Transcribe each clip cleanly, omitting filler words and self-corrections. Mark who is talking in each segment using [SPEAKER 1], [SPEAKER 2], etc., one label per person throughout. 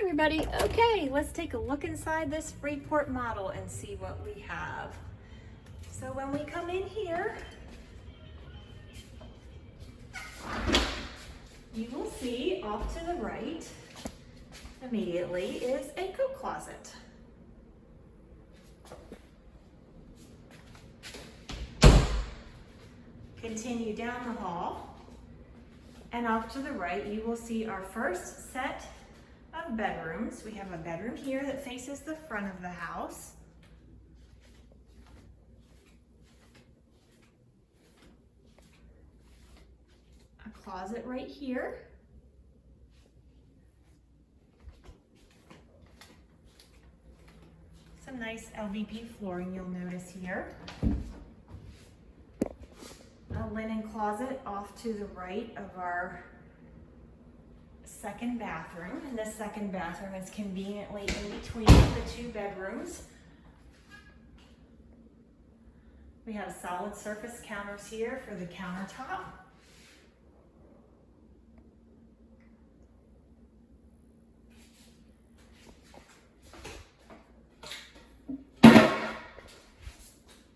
[SPEAKER 1] everybody. Okay, let's take a look inside this Freeport model and see what we have. So when we come in here, you will see off to the right immediately is a coat closet. Continue down the hall, and off to the right you will see our first set of bedrooms. We have a bedroom here that faces the front of the house. A closet right here. Some nice LVP flooring you'll notice here. A linen closet off to the right of our second bathroom, and this second bathroom is conveniently in between the two bedrooms. We have solid surface counters here for the countertop.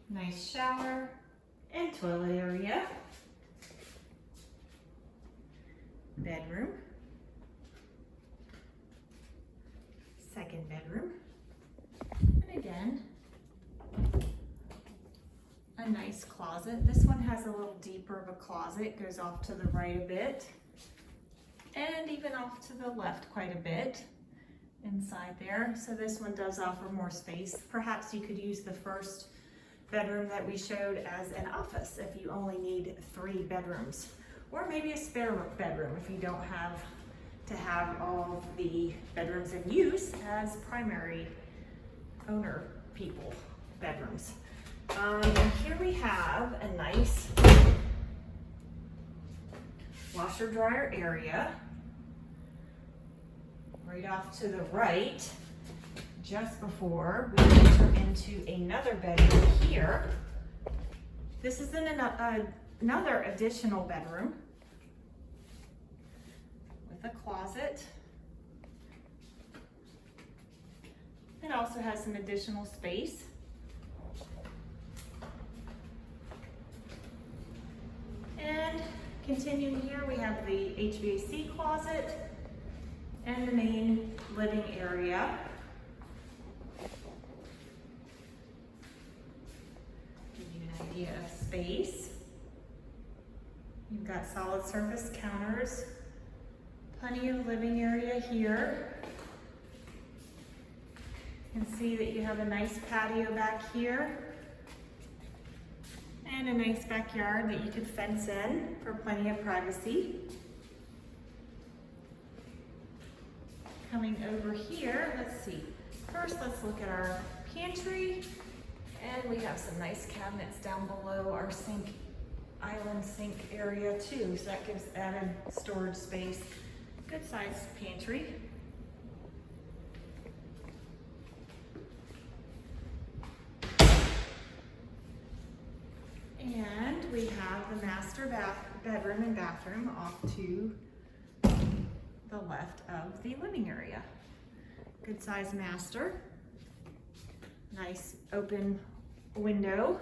[SPEAKER 1] Nice shower and toilet area. Bedroom. Second bedroom. And again, a nice closet. This one has a little deeper of a closet, goes off to the right a bit, and even off to the left quite a bit inside there. So this one does offer more space. Perhaps you could use the first bedroom that we showed as an office if you only need 3 bedrooms, or maybe a spare bedroom if you don't have to have all of the bedrooms in use as primary owner people bedrooms. And here we have a nice washer dryer area right off to the right, just before we enter into another bedroom here. This is another additional bedroom with a closet. It also has some additional space. And continuing here, we have the HVAC closet and the main living area. Of space. You've got solid surface counters, plenty of living area here. You can see that you have a nice patio back here and a nice backyard that you could fence in for plenty of privacy. Coming over here, let's see. First, let's look at our pantry. And we have some nice cabinets down below our sink, island sink area too. So that gives added storage space. Good sized pantry. And we have the master bedroom and bathroom off to the left of the living area. Good sized master. Nice open window.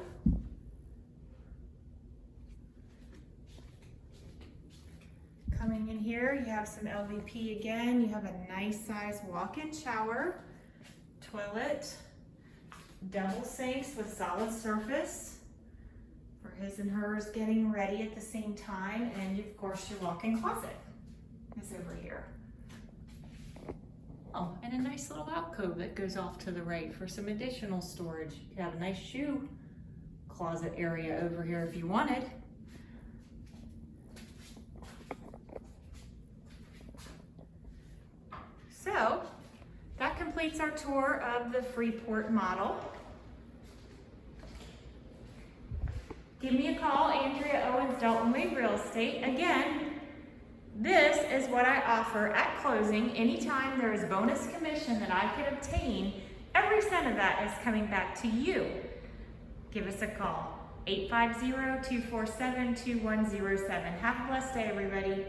[SPEAKER 1] Coming in here, you have some LVP again. You have a nice size walk-in shower, toilet, double sinks with solid surface for his and hers getting ready at the same time. And of course, your walk-in closet is over here. Oh, and a nice little alcove that goes off to the right for some additional storage. You have a nice shoe closet area over here if you wanted. So, that completes our tour of the Freeport model. Give me a call, Andrea Owens, Dalton Wade Real Estate. Again, this is what I offer at closing. Anytime there is bonus commission that I could obtain, every cent of that is coming back to you. Give us a call, 850-247-2107. Have a blessed day, everybody.